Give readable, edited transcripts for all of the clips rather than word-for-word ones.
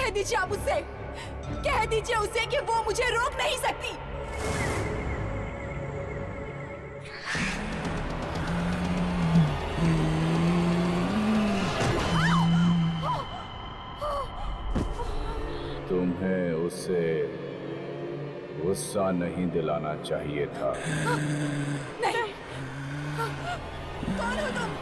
कह दीजिए आप उससे, कह दीजिए उसे कि वो मुझे रोक नहीं सकती। तुम्हें उसे गुस्सा नहीं दिलाना चाहिए था। नहीं, कौन हो तुम?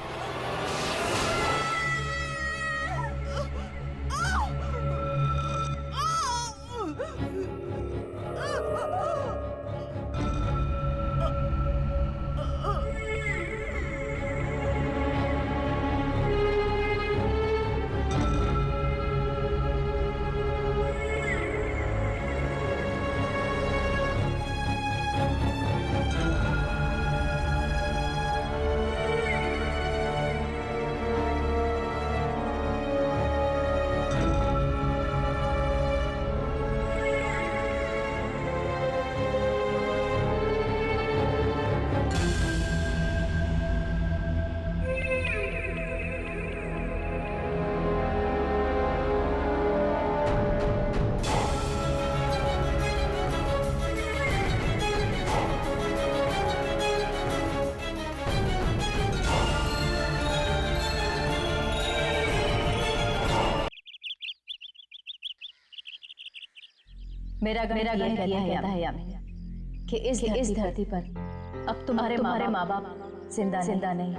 मेरा गण कहता है यामिनी कि इस धरती पर अब तुम्हारे माँ बाप जिंदा नहीं,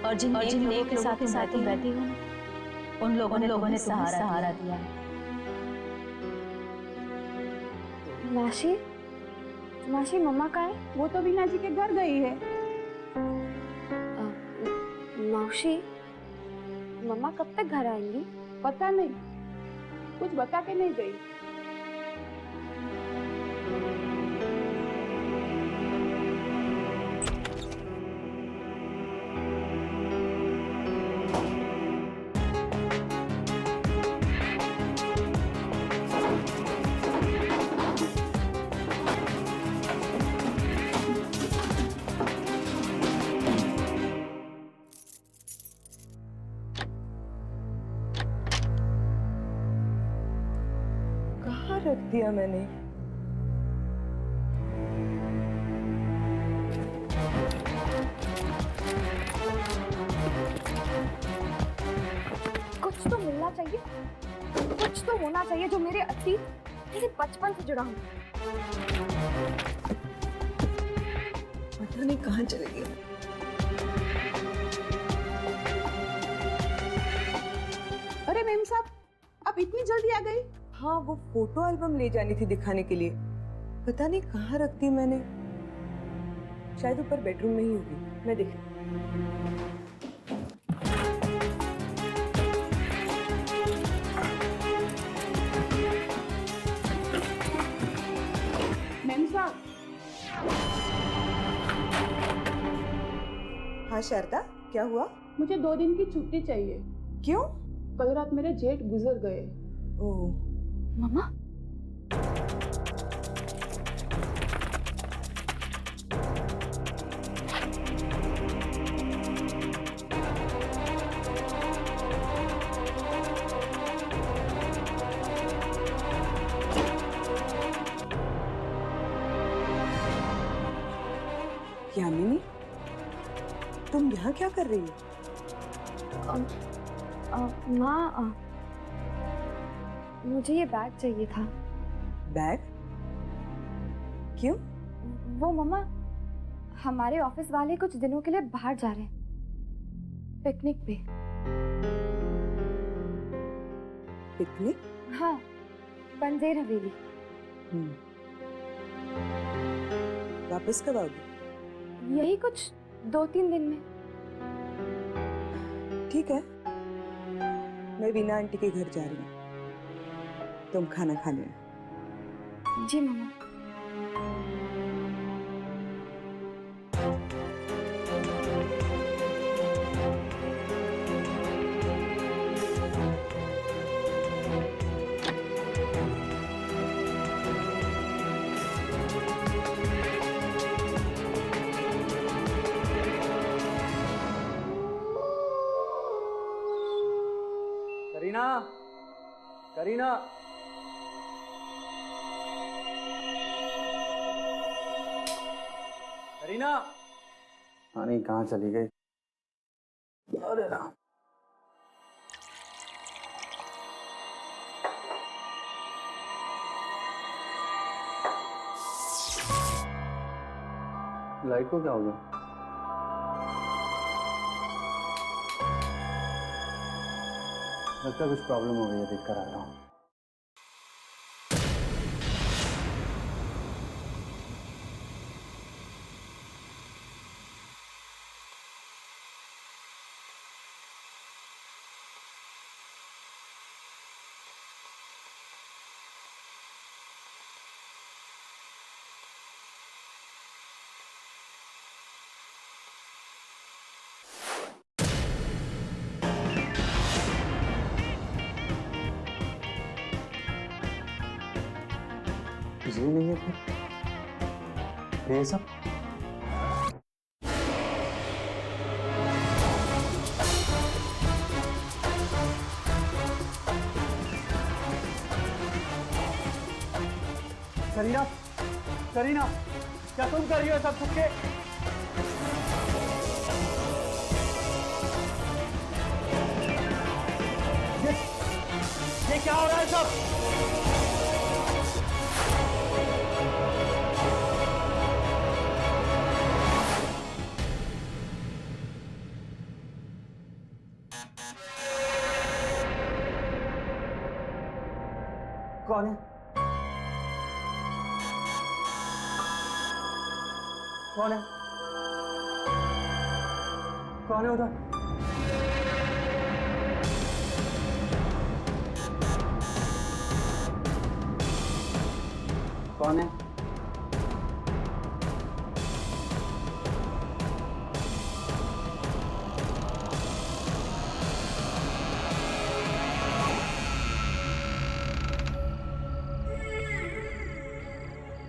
और जिन लोगों के साथ बैठी हूँ उन लोगों ने सहारा दिया। मासी मम्मा कहाँ है? वो तो बीना जी के घर गई है। मौसी, मम्मा कब तक घर आएंगी? पता नहीं, कुछ बता के नहीं गई। कहाँ रख दिया मैंने? कुछ तो मिलना चाहिए, कुछ तो होना चाहिए जो मेरे अतीत, मेरे बचपन से जुड़ा हो। पता नहीं कहाँ चले गए। अरे मेम साहब, आप इतनी जल्दी आ गई? हाँ, वो फोटो एल्बम ले जानी थी दिखाने के लिए। पता नहीं कहाँ रख दी मैंने। शायद ऊपर बेडरूम में ही होगी, मैं देख। मेम साहब। हाँ शारदा, क्या हुआ? मुझे 2 दिन की छुट्टी चाहिए। क्यों? कल रात मेरे जेठ गुजर गए। ओह, मम्मा, यामिनी, तुम यहाँ क्या कर रही हो? माँ, मुझे ये बैग चाहिए था। बैग? क्यों? वो मम्मा, हमारे ऑफिस वाले कुछ दिनों के लिए बाहर जा रहे हैं, पिकनिक पे। पिकनिक? हाँ, बंदेर हवेली। वापस कब आओगी? यही कुछ 2-3 दिन में। ठीक है, मैं वीना आंटी के घर जा रही हूँ, तुम खाना खा लेना। जी मम्मा। करीना, करीना, करीना, रानी कहाँ चली गई? अरे राम, लाइट को क्या हो गया? लगता है कुछ प्रॉब्लम हो गई है, देख कर आ रहा हूँ। बिजली नहीं है फिर ये सब? करीना, करीना, क्या तुम कर रही हो सब छुप के? ये क्या हो रहा है सब? कौन है? कौन है? कौन है उधर? कौन है?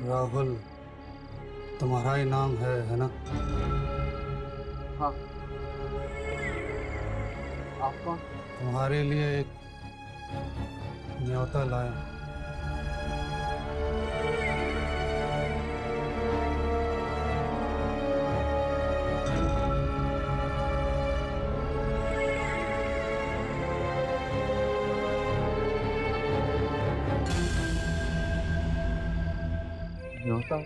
राहुल, तुम्हारा ही नाम है ना? हाँ। आप कौन? तुम्हारे लिए एक न्योता लाया। न्योता?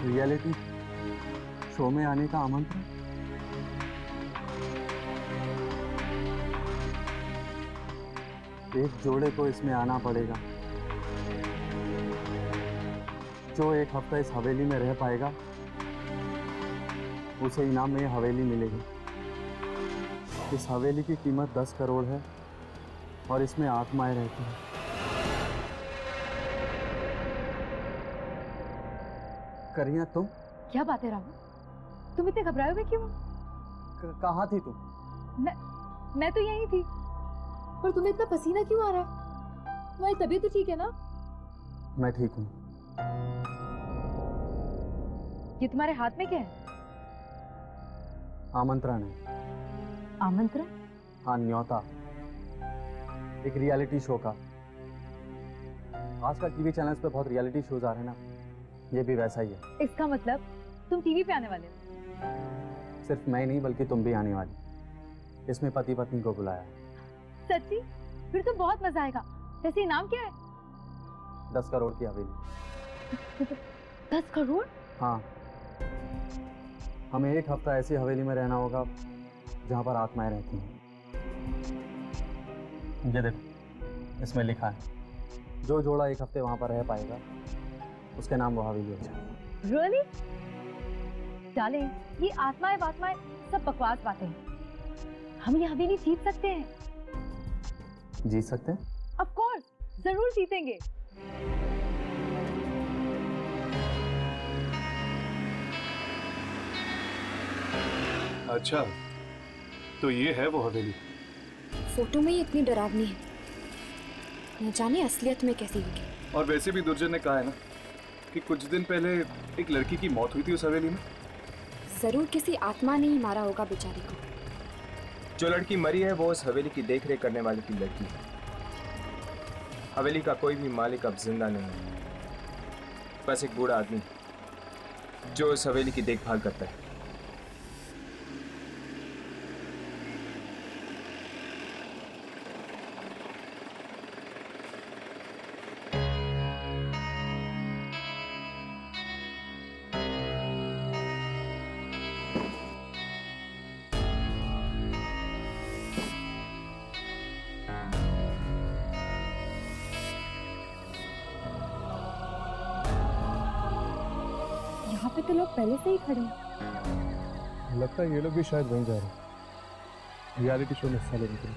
रियलिटी शो में आने का आमंत्रण? एक जोड़े को इसमें आना पड़ेगा। जो एक हफ्ता इस हवेली में रह पाएगा उसे इनाम में ये हवेली मिलेगी। इस हवेली की कीमत 10 करोड़ है और इसमें आत्माएं रहती हैं। करीना, तुम? क्या बात है राहुल, तुम इतने घबराए हुए क्यों? कहाँ थी तुम? मैं तो यहीं थी, पर तुम्हें इतना पसीना क्यों आ रहा है? तुम्हारी तबीयत तो ठीक है ना? मैं ठीक हूँ। ये तुम्हारे हाथ में क्या है? आमंत्रण है। आमंत्रण? हाँ, न्योता, एक रियलिटी शो का। आजकल टीवी चैनल्स पे बहुत रियलिटी शोज आ रहे हैं ना, ये भी वैसा ही है। इसका मतलब तुम टीवी पे आने वाले हो? सिर्फ मैं नहीं बल्कि तुम भी आने वाली। इसमें पति पत्नी को बुलाया है। सच्ची? फिर तो बहुत मजा आएगा। वैसे इनाम क्या है? 10 करोड़ की हवेली। 10 करोड़? हाँ, हमें एक हफ्ता ऐसी हवेली में रहना होगा जहाँ पर आत्माएं रहती हैं। ये देखो, इसमें लिखा है जो जोड़ा एक हफ्ते वहाँ पर रह पाएगा उसके नाम वो हवेली हो जाए। Really? डार्लिंग, ये आत्माएं वात्माएं सब बकवास बातें हैं। हम ये हवेली जीत सकते हैं। जीत सकते हैं? ऑफ कोर्स, जरूर जीतेंगे। अच्छा, तो ये है वो हवेली। फोटो में ही इतनी डरावनी है, न जाने असलियत में कैसी होगी। और वैसे भी दुर्जन ने कहा है ना कि कुछ दिन पहले एक लड़की की मौत हुई थी उस हवेली में। जरूर किसी आत्मा ने ही मारा होगा बेचारी को। जो लड़की मरी है वो उस हवेली की देखरेख करने वाले की लड़की है। हवेली का कोई भी मालिक अब जिंदा नहीं है, बस एक बूढ़ा आदमी जो उस हवेली की देखभाल करता है। यहाँ पे तो लोग पहले से ही खड़े हैं। लगता है ये लोग भी शायद वहीं जा रहे हैं, रियलिटी शो में हिस्सा लेने के लिए।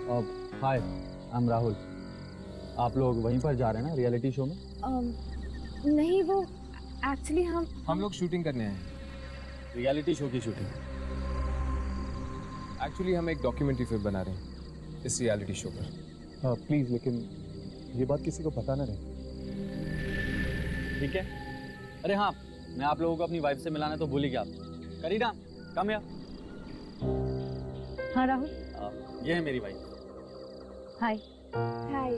अब हाय, आई एम राहुल। आप लोग वहीं पर जा रहे हैं ना रियलिटी शो में? नहीं, वो एक्चुअली हम लोग शूटिंग करने आए हैं। रियलिटी शो की शूटिंग? एक्चुअली हम एक डॉक्यूमेंट्री फिल्म बना रहे हैं इस रियलिटी शो पर। हाँ प्लीज़, लेकिन ये बात किसी को पता ना रहे, ठीक है? अरे हाँ, मैं आप लोगों को अपनी वाइफ से मिलाना तो भूल ही गया। Kareena, come here. हाँ राहुल। ये है मेरी वाइफ। हाय। हाय,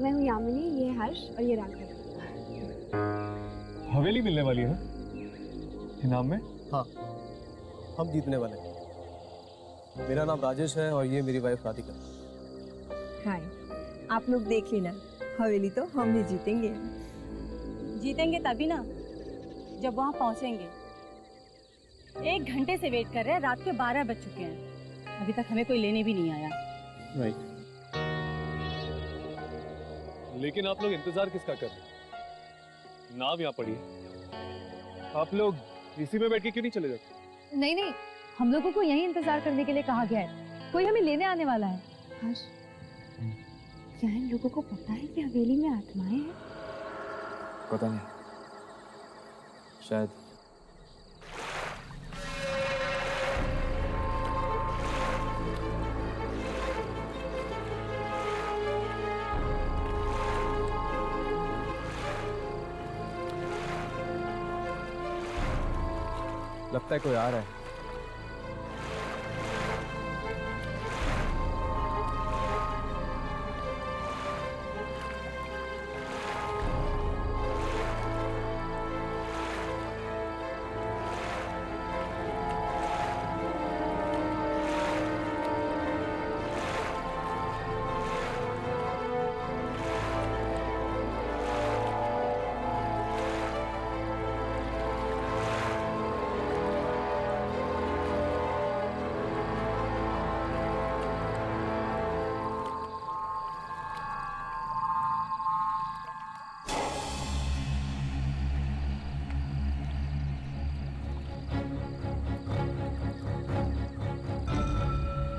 मैं हूँ यामिनी, ये हर्ष और ये राघव। हवेली मिलने वाली है इनाम में? हाँ, हम जीतने वाले हैं। मेरा नाम राजेश है और ये मेरी वाइफ राधिका। हाय, आप लोग देख लेना, हवेली तो हम ही जीतेंगे। जीतेंगे तभी ना जब वहाँ पहुँचेंगे। 1 घंटे से वेट कर रहे हैं, रात के 12 बज चुके हैं, अभी तक हमें कोई लेने भी नहीं आया। राइट। लेकिन आप लोग इंतजार किसका कर रहे हैं? नाव यहाँ पड़ी है, आप लोग इसी में बैठ के क्यों नहीं चले जाते? नहीं नहीं, हम लोगों को यहीं इंतजार करने के लिए कहा गया है, कोई हमें लेने आने वाला है। हर्ष, क्या इन लोगों को पता है कि हवेली में आत्माएं हैं? पता नहीं, शायद। लगता है कोई आ रहा है।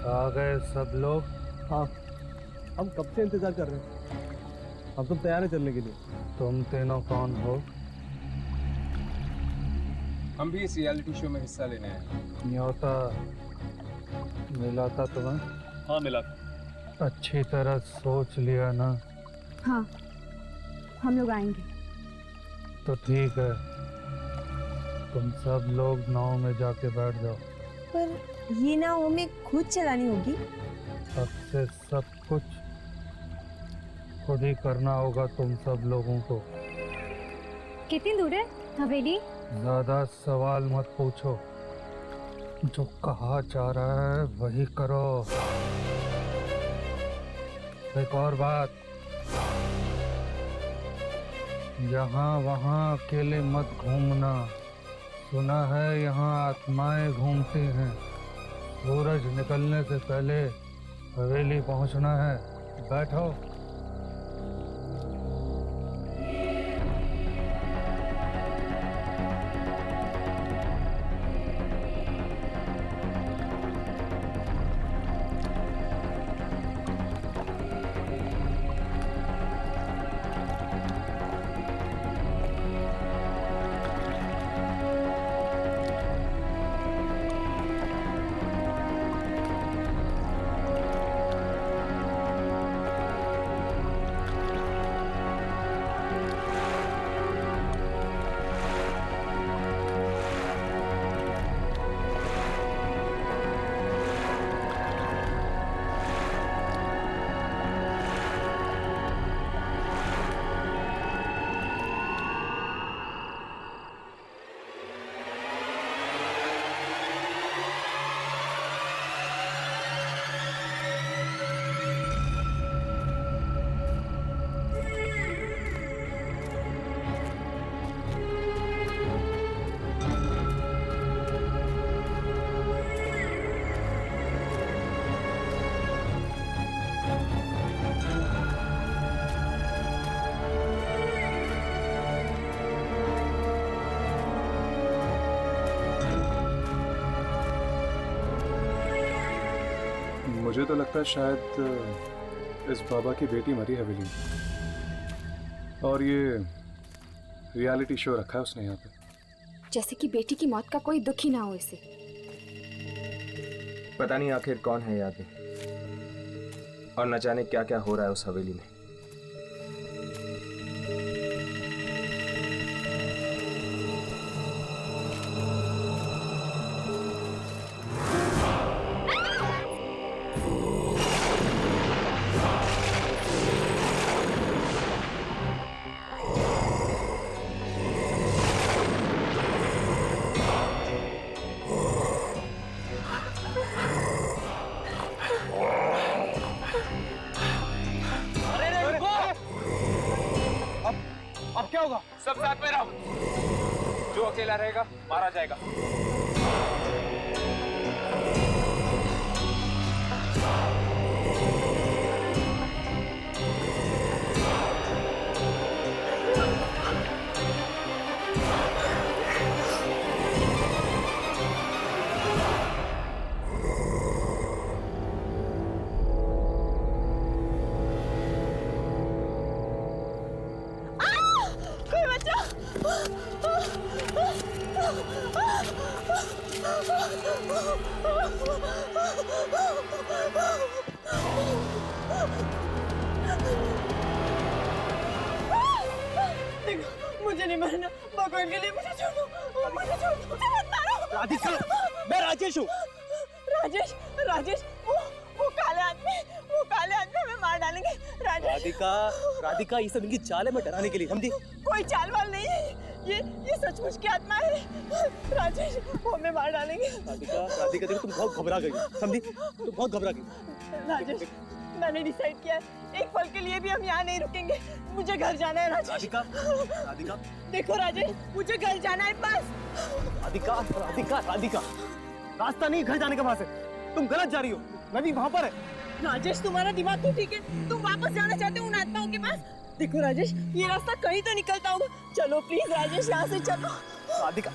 आ गए सब लोग? हाँ, हम कब से इंतजार कर रहे हैं। हम सब तैयार हैं चलने के लिए। तुम तीनों कौन हो? हम भी इस रियलिटी शो में हिस्सा लेने आए। न्योता मिला था तुम्हें? हाँ मिला। अच्छी तरह सोच लिया ना? हाँ, हम लोग आएंगे। तो ठीक है, तुम सब लोग नाव में जाके बैठ जाओ। पर ये नाव हमें खुद चलानी होगी? अब से सब कुछ खुद ही करना होगा तुम सब लोगों को। कितनी दूर है हवेली? ज्यादा सवाल मत पूछो, जो कहा जा रहा है वही करो। एक और बात, यहाँ वहाँ अकेले मत घूमना। सुना है यहाँ आत्माएं घूमती हैं। सूरज निकलने से पहले हवेली पहुँचना है। बैठो। मुझे तो लगता है शायद इस बाबा की बेटी मरी हवेली में, और ये रियलिटी शो रखा है उसने यहाँ पे। जैसे कि बेटी की मौत का कोई दुख ही ना हो इसे। पता नहीं आखिर कौन है ये आदमी, और न जाने क्या क्या हो रहा है उस हवेली में। अब क्या होगा? सब साथ में रहो, जो अकेला रहेगा मारा जाएगा। मुझे नहीं मारना, भगवान के लिए मुझे छोड़ो, मुझे छोड़ो, मुझे मत मारो। राधिका, मैं राजेश हूँ। राजेश, राजेश, वो काले आदमी हमें मार डालेंगे। राजेश। राधिका, ये सब इनकी चाल है मैं डराने के लिए, समझी? कोई चाल वाल नहीं है, ये सचमुच की आत्मा है। राजेश, वो हमें मार डालेंगे। राधिका देखो, तुम बहुत घबरा गई, समझी? तुम बहुत घबरा गई। राजेश, मैंने डिसाइड किया है, एक पल के लिए भी हम यहाँ नहीं रुकेंगे। मुझे घर जाना है राजेश। राधिका, देखो राजेश, मुझे घर जाना है बस। राधिका, रास्ता नहीं घर जाने का वहाँ से, तुम गलत जा रही हो, नदी वहाँ पर है। राजेश, तुम्हारा दिमाग तो ठीक है, तुम वापस जाना चाहते हो उन आत्माओं के पास। देखो राजेश, ये रास्ता कहीं तो निकलता होगा। चलो प्लीज राजेश, यहाँ से चलो। राधिका,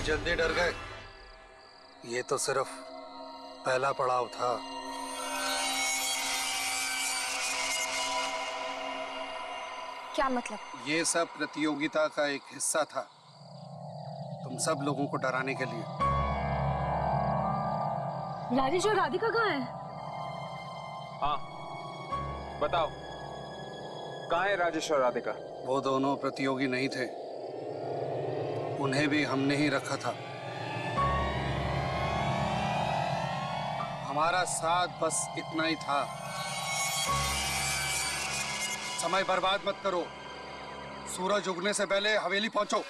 जल्दी डर गए? ये तो सिर्फ पहला पड़ाव था। क्या मतलब? ये सब प्रतियोगिता का एक हिस्सा था, तुम सब लोगों को डराने के लिए। राजेश और राधिका कहाँ हैं? हाँ, बताओ, कहाँ है राजेश और राधिका? वो दोनों प्रतियोगी नहीं थे, उन्हें भी हमने ही रखा था। हमारा साथ बस इतना ही था। समय बर्बाद मत करो, सूरज उगने से पहले हवेली पहुंचो।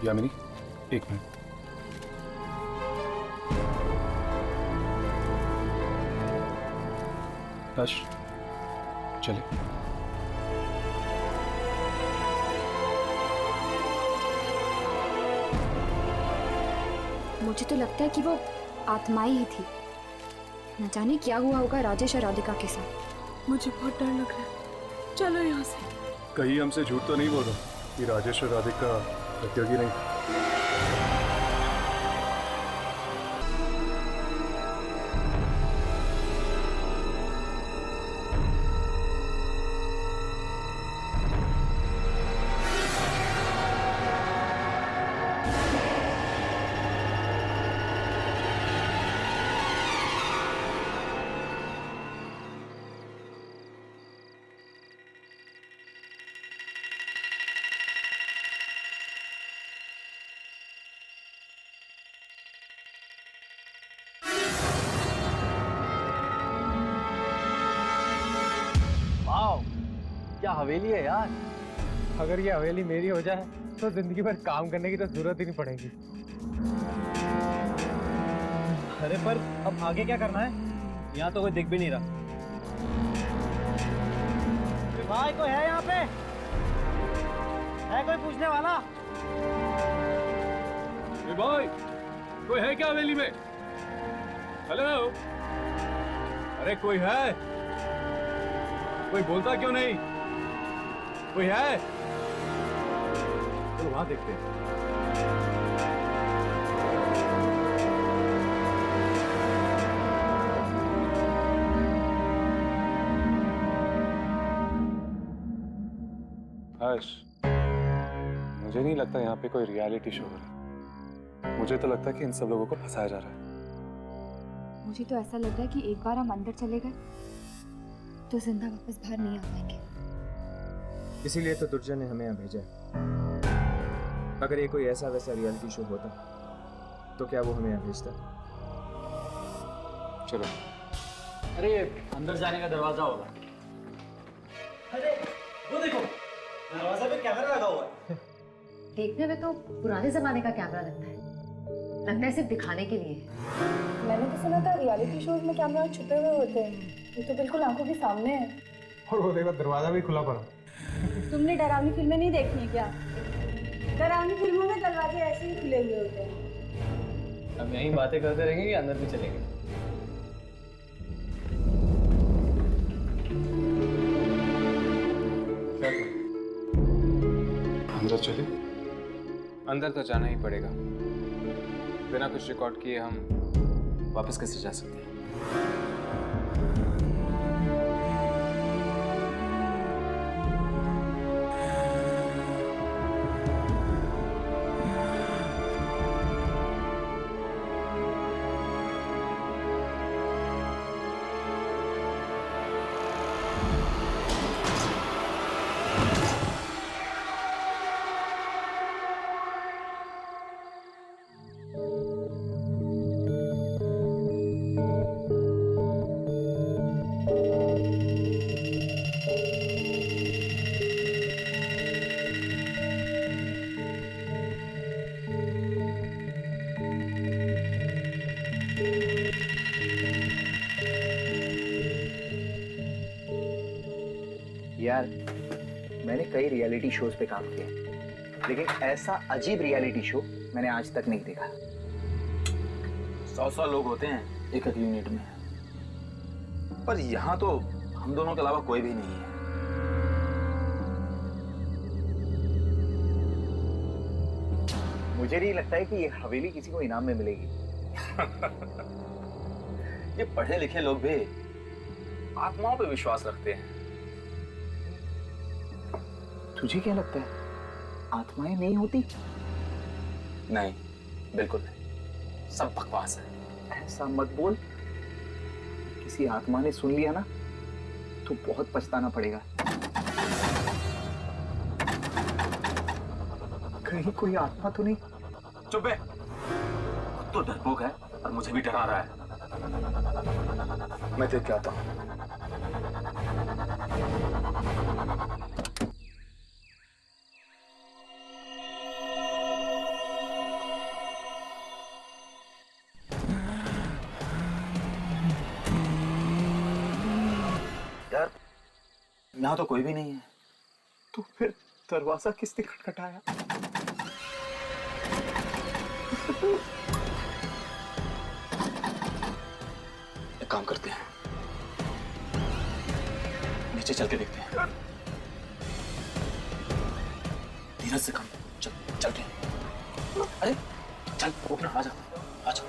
यामिनी, एक मिनट। हर्ष, चले। मुझे तो लगता है कि वो आत्माएं ही थी। न जाने क्या हुआ होगा राजेश और राधिका के साथ। मुझे बहुत डर लग रहा है, चलो यहाँ से। कहीं हमसे झूठ तो नहीं बोल रहा कि राजेश और राधिका प्रतियोगी नहीं? क्या हवेली है यार। अगर ये हवेली मेरी हो जाए तो जिंदगी भर काम करने की तो जरूरत ही नहीं पड़ेगी। अरे पर अब आगे क्या करना है? यहाँ तो कोई दिख भी नहीं रहा। भाई कोई है यहाँ पे? है कोई पूछने वाला? भाई कोई है क्या हवेली में? हेलो, अरे कोई है? कोई बोलता क्यों नहीं? कोई है? चलो वहां देखते हैं। हर्ष, मुझे नहीं लगता यहाँ पे कोई रियलिटी शो हो रहा है। मुझे तो लगता है कि इन सब लोगों को फंसाया जा रहा है। मुझे तो ऐसा लग रहा है कि एक बार हम अंदर चले गए तो जिंदा वापस बाहर नहीं आ पाएंगे। इसीलिए तो दुर्जन ने हमें यहाँ भेजा है। अगर ये कोई ऐसा वैसा रियलिटी शो होता तो क्या वो हमें यहाँ भेजता? चलो। अरे अंदर जाने का दरवाजा होगा। अरे वो देखो, दरवाजे पे कैमरा लगा हुआ है। देखने में तो पुराने जमाने का कैमरा लगता है सिर्फ दिखाने के लिए। मैंने तो सुना था रियलिटी शोज में कैमरा छुपे हुए होते हैं, ये तो बिल्कुल आंखों के सामने है। और वो देखो दरवाजा भी खुला पड़ा। तुमने डरावनी फिल्में नहीं देखी है क्या? डरावनी फिल्मों में दरवाजे ऐसे ही खुले हुए होते हैं। अब यहीं बातें करते रहेंगे या अंदर भी चलेंगे? अंदर चले? अंदर तो जाना ही पड़ेगा। बिना कुछ रिकॉर्ड किए हम वापस कैसे जा सकते हैं? यार मैंने कई रियलिटी शोज पे काम किया, लेकिन ऐसा अजीब रियलिटी शो मैंने आज तक नहीं देखा। 100 लोग होते हैं एक यूनिट में, पर यहाँ तो हम दोनों के अलावा कोई भी नहीं है। मुझे नहीं लगता है कि ये हवेली किसी को इनाम में मिलेगी। ये पढ़े लिखे लोग भी आत्माओं पे विश्वास रखते हैं। तुझे क्या लगता है आत्माएं नहीं होती? नहीं, बिल्कुल नहीं, सब बकवास है। ऐसा मत बोल, किसी आत्मा ने सुन लिया ना तो बहुत पछताना पड़ेगा। कहीं कोई आत्मा तो नहीं? चुप है, तो डरपोक है और मुझे भी डरा रहा है। मैं देख के आता हूं। यार यहाँ तो कोई भी नहीं है, तो फिर दरवाजा किसने खटखटाया? एक काम करते हैं, नीचे चल के देखते हैं। धीरज से काम, चल के। अरे चल ओपनर, आजा आजा।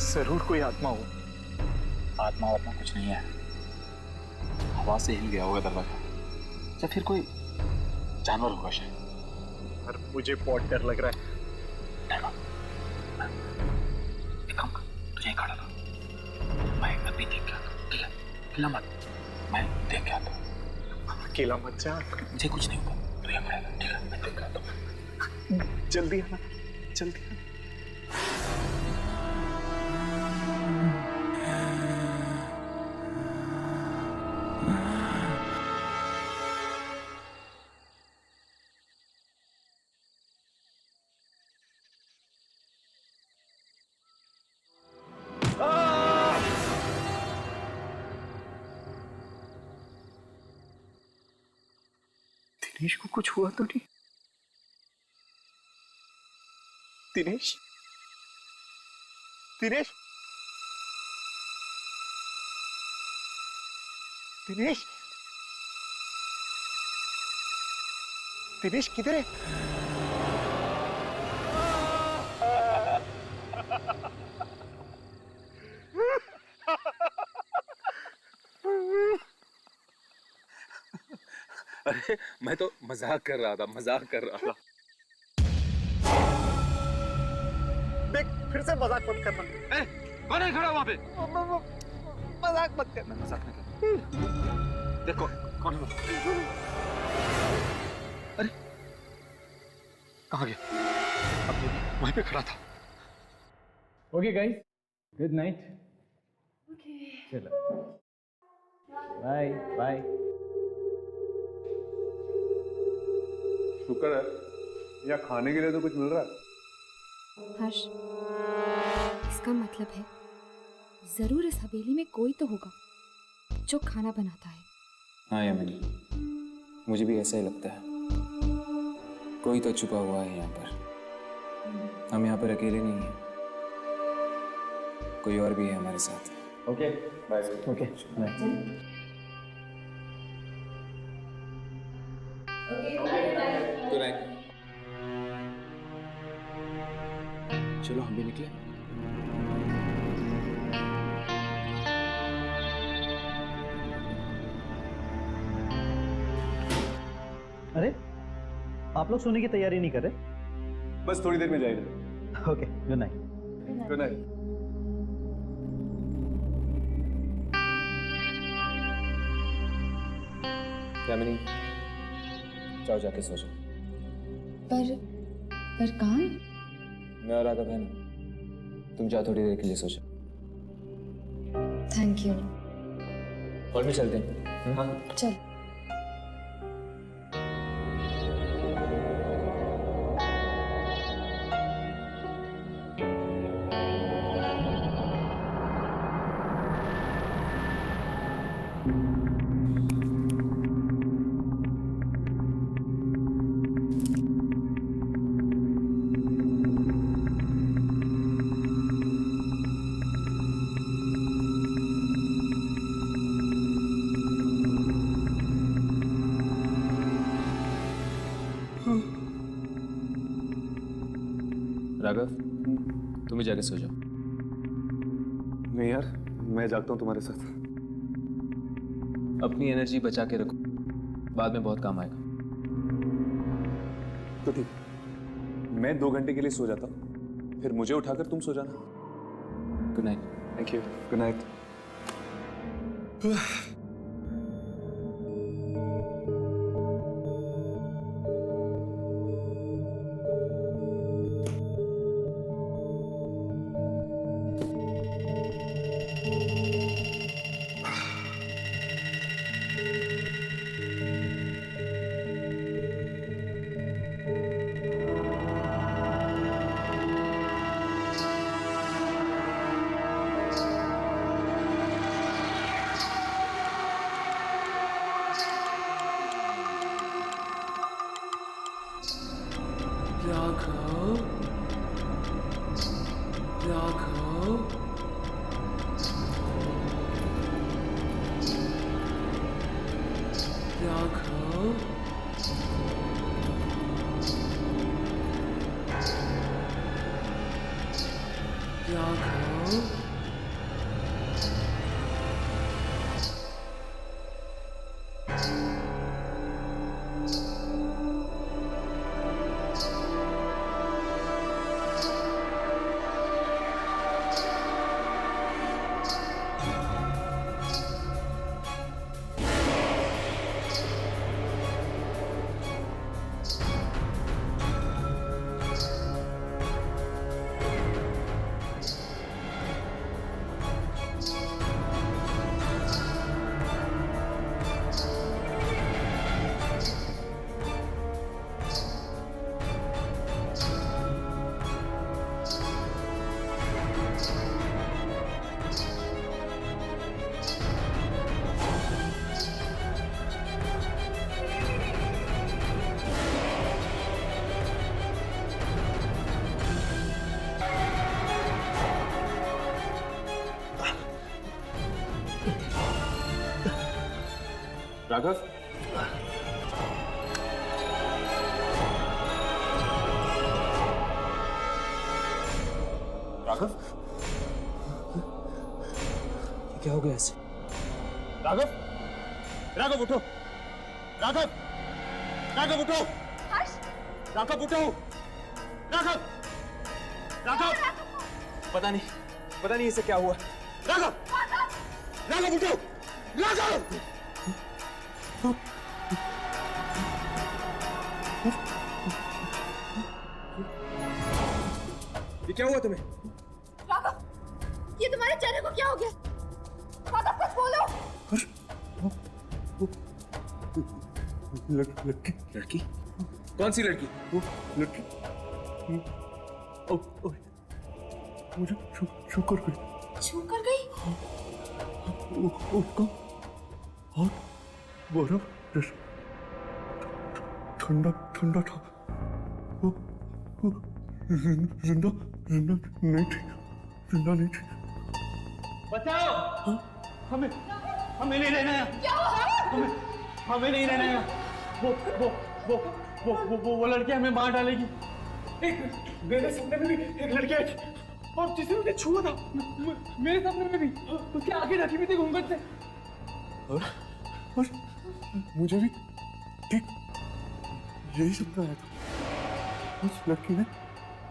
जरूर कोई आत्मा हो। आत्मा कुछ नहीं है, हवा से हिल गया होगा दरवाजा, या फिर कोई जानवर होगा शायद। पर मुझे बहुत डर लग रहा है। एक काम कर, तू यहीं खड़ा रह, मैं अभी देख के आता हूँ। ठीक है, अकेला मत, मैं देख के आता हूँ। अकेला मत जा, मुझे कुछ नहीं होगा, तू यहीं खड़ा रह। ठीक है, मैं देख के आता हूँ। जल्दी आना, जल्दी आना। दिनेश को कुछ हुआ तो नहीं? दिनेश, दिनेश, दिनेश, दिनेश किधर है? अरे मैं तो मजाक कर रहा था, मजाक कर रहा था। देख, फिर से मजाक मत करना। कौन है खड़ा वहाँ पे? मजाक मत करना। मजाक नहीं करना। देखो कौन है? अरे कहाँ गया? अब वहीं पे खड़ा था। Okay guys, good night. Okay, चलो बाय बाय। शुक्र है यहाँ खाने के लिए तो कुछ मिल रहा है। हर्ष, इसका मतलब है जरूर इस हवेली में कोई तो होगा जो खाना बनाता है। हाँ यामिनी, मुझे भी ऐसा ही लगता है। कोई तो छुपा हुआ है यहाँ पर। हम यहाँ पर अकेले नहीं हैं, कोई और भी है हमारे साथ। Okay bye. Okay bye. Good night. चलो हम भी निकले। अरे आप लोग सोने की तैयारी नहीं कर रहे? बस थोड़ी देर में जाएंगे। Okay, good night. Good night. Yamini, जाओ जाके सो जाओ। पर काम? मैं और राघव है ना, तुम जाओ थोड़ी देर के लिए सो जाओ। Thank you. और भी चलते हैं। हाँ चल। राघव, तुम भी जाके सो जाओ। नहीं यार, मैं जागता हूँ तुम्हारे साथ। अपनी एनर्जी बचा के रखो, बाद में बहुत काम आएगा। तो ठीक, मैं 2 घंटे के लिए सो जाता हूँ, फिर मुझे उठाकर तुम सो जाना। Good night. Thank you. Good night. Raghav, Raghav, Raghav, Raghav. Raghav, Raghav, ये क्या हो गया ऐसे? राघव, राघव उठो, राघव, राघव उठो, राघव उठो, राघव, राघव, पता नहीं इसे क्या हुआ। राघव, राघव उठो, राघव। ये क्या हुआ तुम्हें? राघव, ये तुम्हारे चेहरे को क्या हो गया? राघव कुछ बोलो। लड़की, लड़की? कौन सी लड़की? वो लड़की मुझे छू कर गई। छू कर गई? उसका हाथ बर्फ जैसा ठंडा ठंडा था। वो जिंदा जिंदा नहीं थी, जिंदा नहीं थी। बचाओ! हमें नहीं रहना है। क्या हुआ? हमें नहीं रहना है। वो लड़की हमें मार डालेगी। मेरे सपने में भी एक लड़की आई थी और जिसने मुझे छुआ था, मेरे सपने में भी उसके आगे ढकी हुई थी घूंघट से। और मुझे भी ठीक यही सपना आया था। उस लड़की ने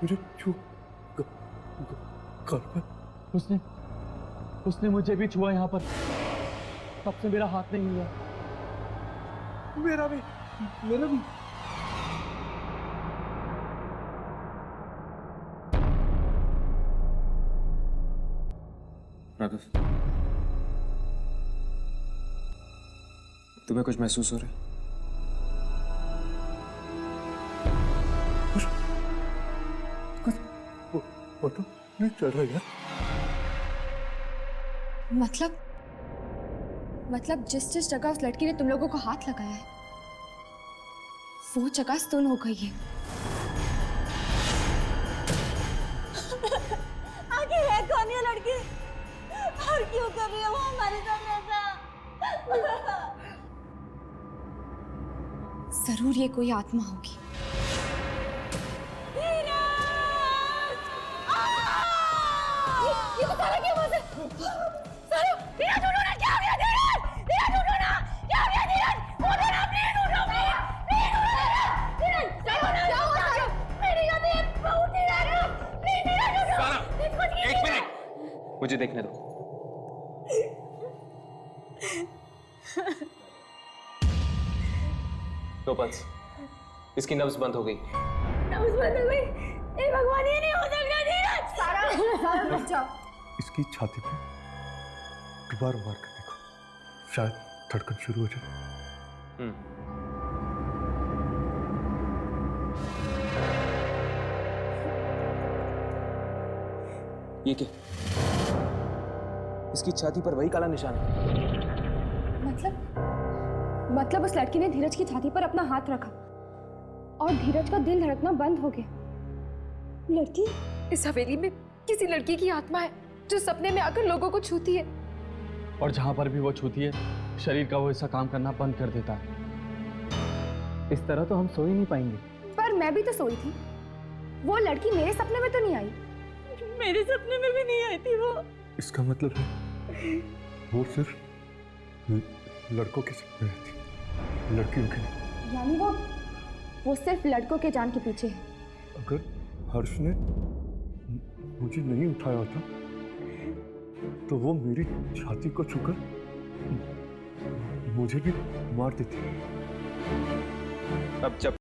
मुझे छू कर पर उसने मुझे भी छुआ यहाँ पर। तब से मेरा हाथ नहीं हुआ। मेरा भी। राघव, तुम्हें कुछ महसूस हो रहा है? कुछ पता नहीं चल रहा है। मतलब जिस जगह उस लड़की ने तुम लोगों को हाथ लगाया है, वो जगह सुन हो गई है। आखिर है कौन ये लड़की और क्यों कर रही है वो हमारे साथ ऐसा? जरूर ये कोई आत्मा होगी। ये बता रहा क्या बात है? सारा धीरज उठो ना, क्या हो गया धीरज? धीरज उठो ना, क्या हो गया धीरज? उठो ना प्लीज, उठो प्लीज धीरज, क्या हुआ? मेरी गति बहुत धीरज, प्लीज धीरज उठो। सारा, एक मिनट, मुझे देखने दो। नो पल्स, इसकी नब्ज बंद हो गई। नब्ज बंद हो गई? ए भगवान, ये नहीं हो सकता धीरज। सारा रुक जाओ। इसकी छाती पे दोबारा मार कर देखो, शायद धड़कन शुरू हो जाए। ये क्या? इसकी छाती पर वही काला निशान है। मतलब उस लड़की ने धीरज की छाती पर अपना हाथ रखा और धीरज का दिल धड़कना बंद हो गया। लड़की? इस हवेली में किसी लड़की की आत्मा है जो सपने में आकर लोगों को छूती है। और जहां पर भी वो छूती है, शरीर का वो हिस्सा काम करना बंद कर देता है। इस तरह तो हम सो ही नहीं पाएंगे। पर मैं भी तो सोई थी। वो लड़की मेरे सपने में तो नहीं आई। मेरे सपने में भी नहीं आई थी वो। इसका मतलब है वो सिर्फ लड़कों के सपने रहती, लड़कियों के नहीं। यानी वो सिर्फ लड़कों के जान के पीछे है। अगर हर्ष ने मुझे नहीं उठाया होता तो वो मेरी छाती को छूकर मुझे भी मार देती। अब जब